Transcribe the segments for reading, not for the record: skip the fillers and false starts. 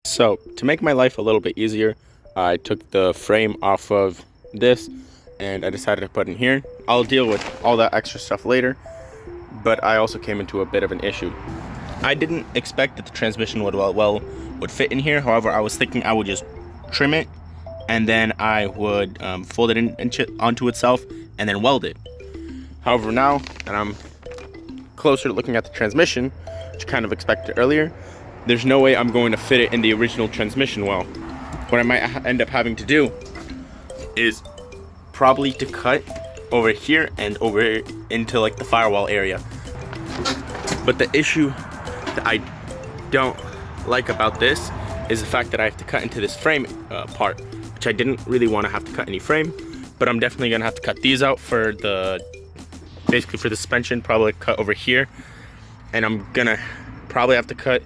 So to make my life a little bit easier, I took the frame off of this and I decided to put in here. I'll deal with all that extra stuff later, but I also came into a bit of an issue. I didn't expect that the transmission would fit in here. However, I was thinking I would just trim it and then I would fold it onto itself and then weld it. However, now that I'm closer to looking at the transmission, which I kind of expected earlier, there's no way I'm going to fit it in the original transmission well. What I might end up having to do is probably to cut over here and over into like the firewall area. But the issue that I don't like about this is the fact that I have to cut into this frame part, which I didn't really want to have to cut any frame, but I'm definitely gonna have to cut these out for basically for the suspension, probably cut over here, and I'm gonna probably have to cut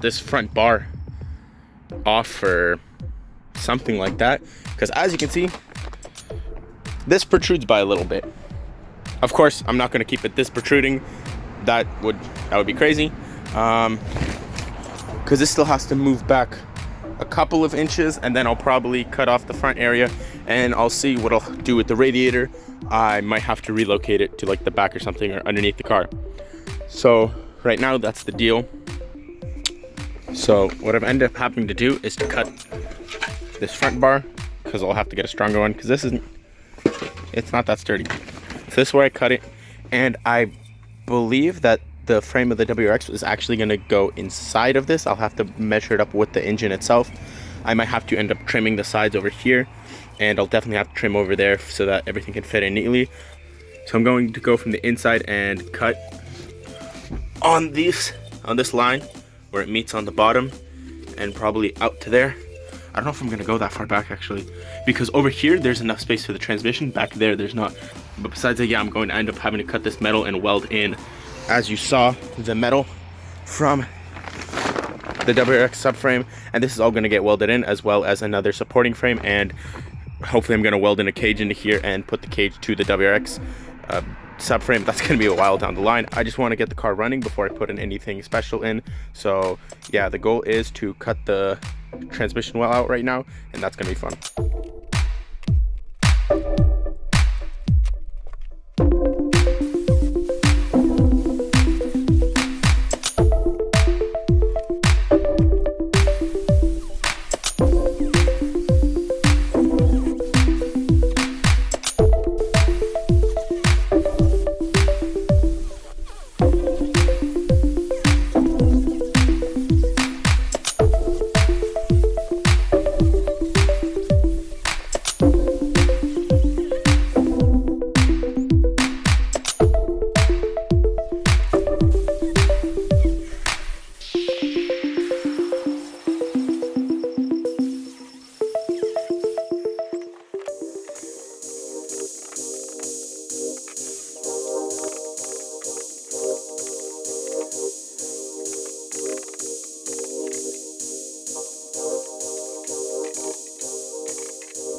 this front bar off for something like that, because as you can see, this protrudes by a little bit. Of course, I'm not going to keep it this protruding. That would be crazy, because this still has to move back a couple of inches, and then I'll probably cut off the front area and I'll see what I'll do with the radiator. I might have to relocate it to like the back or something, or underneath the car. So right now that's the deal. So what I've ended up having to do is to cut this front bar, because I'll have to get a stronger one, because it's not that sturdy. So this is where I cut it, and I believe that the frame of the WRX is actually going to go inside of this. I'll have to measure it up with the engine itself. I might have to end up trimming the sides over here, and I'll definitely have to trim over there so that everything can fit in neatly. So I'm going to go from the inside and cut on this line where it meets on the bottom, and probably out to there. I don't know if I'm gonna go that far back actually, because over here there's enough space for the transmission, back there there's not. But besides that, yeah, I'm going to end up having to cut this metal and weld in, as you saw, the metal from the WRX subframe, and this is all gonna get welded in, as well as another supporting frame, and hopefully I'm gonna weld in a cage into here and put the cage to the WRX subframe. That's gonna be a while down the line. I just want to get the car running before I put in anything special in. So yeah, the goal is to cut the transmission well out right now, and that's gonna be fun.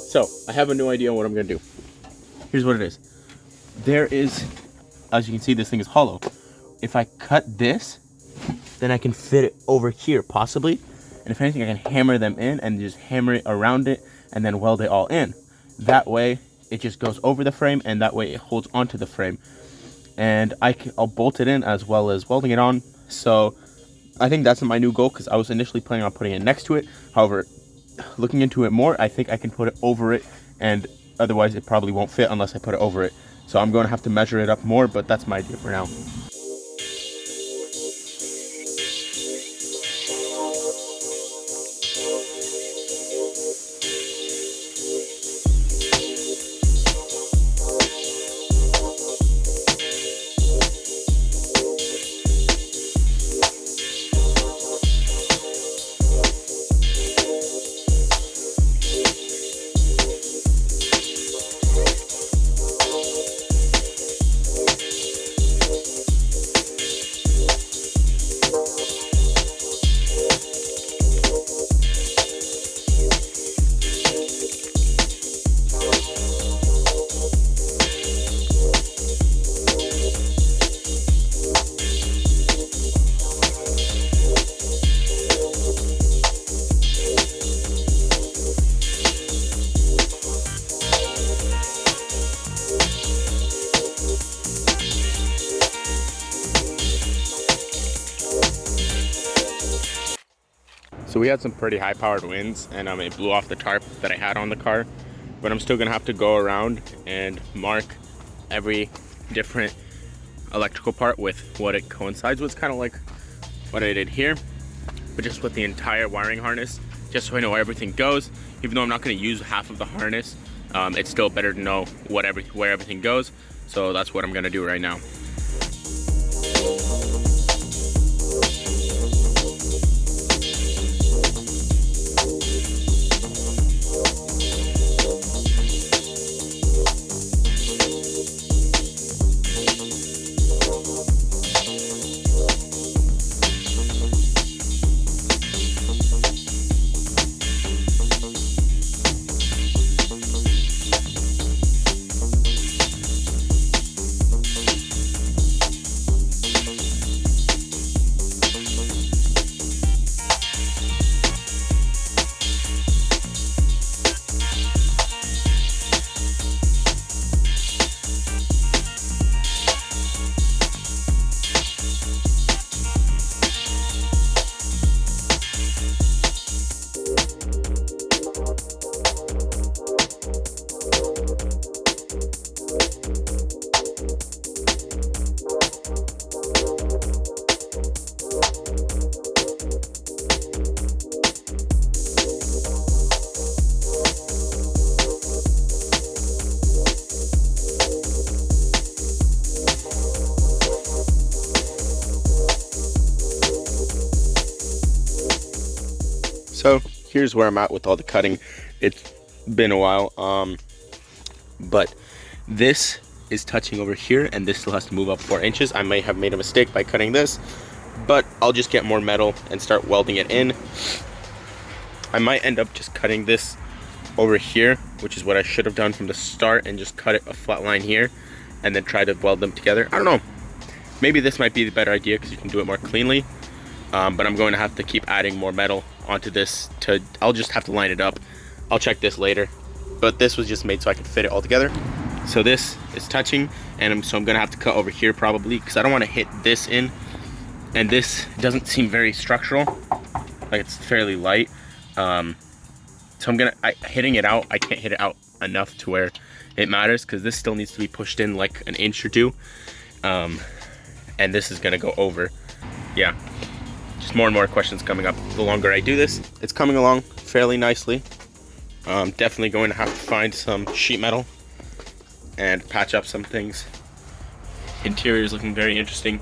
So I have a new idea on what I'm gonna do. Here's what it is. There is, as you can see, this thing is hollow. If I cut this, then I can fit it over here possibly. And if anything, I can hammer them in and just hammer it around it and then weld it all in. That way it just goes over the frame, and that way it holds onto the frame. And I'll bolt it in as well as welding it on. So I think that's my new goal, because I was initially planning on putting it next to it. However, looking into it more, I think I can put it over it, and otherwise it probably won't fit unless I put it over it. So I'm going to have to measure it up more, but that's my idea for now. So we had some pretty high powered winds, and it blew off the tarp that I had on the car, but I'm still gonna have to go around and mark every different electrical part with what it coincides with, kind of like what I did here, but just with the entire wiring harness, just so I know where everything goes. Even though I'm not gonna use half of the harness, it's still better to know where everything goes. So that's what I'm gonna do right now. So here's where I'm at with all the cutting. It's been a while, but this is touching over here, and this still has to move up 4 inches. I may have made a mistake by cutting this, but I'll just get more metal and start welding it in. I might end up just cutting this over here, which is what I should have done from the start, and just cut it a flat line here and then try to weld them together. I don't know, maybe this might be the better idea because you can do it more cleanly. But I'm going to have to keep adding more metal onto this. I'll just have to line it up. I'll check this later, but this was just made so I could fit it all together. So this is touching, and so I'm gonna have to cut over here probably, because I don't want to hit this in, and this doesn't seem very structural, like it's fairly light. So I'm hitting it out, I can't hit it out enough to where it matters, because this still needs to be pushed in like an inch or two, and this is gonna go over. Yeah, just more and more questions coming up the longer I do this. It's coming along fairly nicely. Definitely going to have to find some sheet metal and patch up some things. Interior is looking very interesting.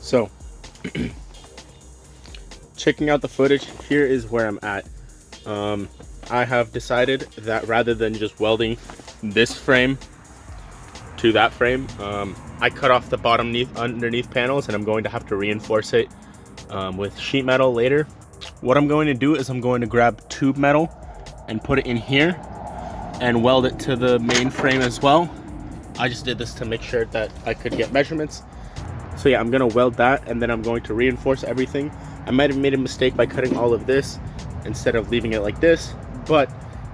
So checking out the footage, here is where I'm at. I have decided that rather than just welding this frame to that frame, I cut off the bottom underneath panels, and I'm going to have to reinforce it with sheet metal later. What I'm going to do is I'm going to grab tube metal and put it in here and weld it to the main frame as well. I just did this to make sure that I could get measurements. So yeah, I'm gonna weld that, and then I'm going to reinforce everything. I might have made a mistake by cutting all of this instead of leaving it like this, but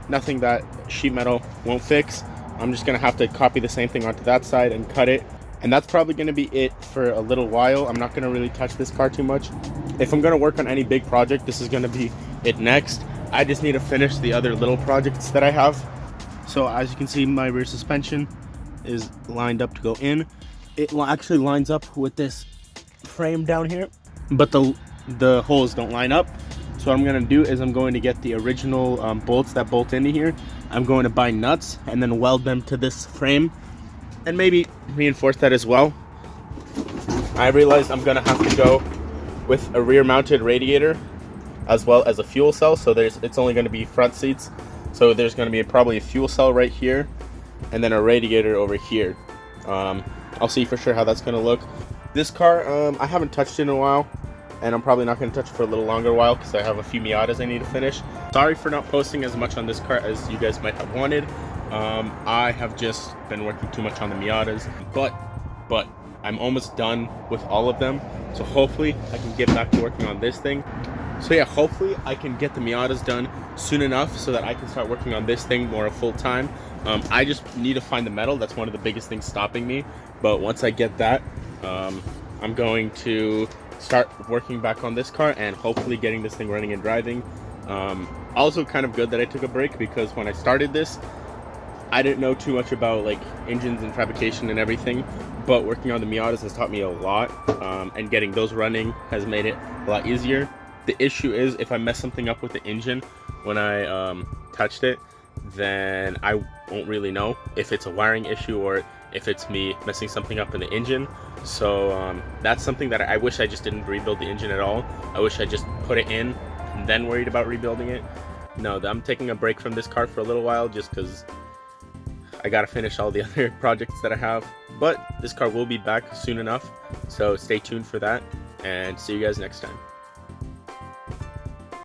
nothing that sheet metal won't fix. I'm just gonna have to copy the same thing onto that side and cut it. And that's probably gonna be it for a little while. I'm not gonna really touch this car too much. If I'm gonna work on any big project, this is gonna be it next. I just need to finish the other little projects that I have. So as you can see, my rear suspension is lined up to go in. It actually lines up with this frame down here, but the holes don't line up. So what I'm gonna do is I'm going to get the original bolts that bolt into here. I'm going to buy nuts and then weld them to this frame and maybe reinforce that as well. I realized I'm gonna have to go with a rear mounted radiator as well as a fuel cell. So it's only gonna be front seats. So there's gonna be probably a fuel cell right here and then a radiator over here. I'll see for sure how that's gonna look. This car, I haven't touched it in a while, and I'm probably not gonna touch it for a little longer while because I have a few Miatas I need to finish. Sorry for not posting as much on this car as you guys might have wanted. I have just been working too much on the Miatas, but I'm almost done with all of them. So hopefully I can get back to working on this thing. So yeah, hopefully I can get the Miatas done soon enough so that I can start working on this thing more full time. I just need to find the metal. That's one of the biggest things stopping me. But once I get that, I'm going to start working back on this car and hopefully getting this thing running and driving. Also kind of good that I took a break, because when I started this, I didn't know too much about like engines and fabrication and everything, but working on the Miatas has taught me a lot, and getting those running has made it a lot easier. The issue is if I mess something up with the engine when I touched it, then I won't really know if it's a wiring issue or if it's me messing something up in the engine. So that's something that I wish I just didn't rebuild the engine at all. I wish I just put it in and then worried about rebuilding it. No, I'm taking a break from this car for a little while just because I gotta finish all the other projects that I have. But this car will be back soon enough, so stay tuned for that, and see you guys next time.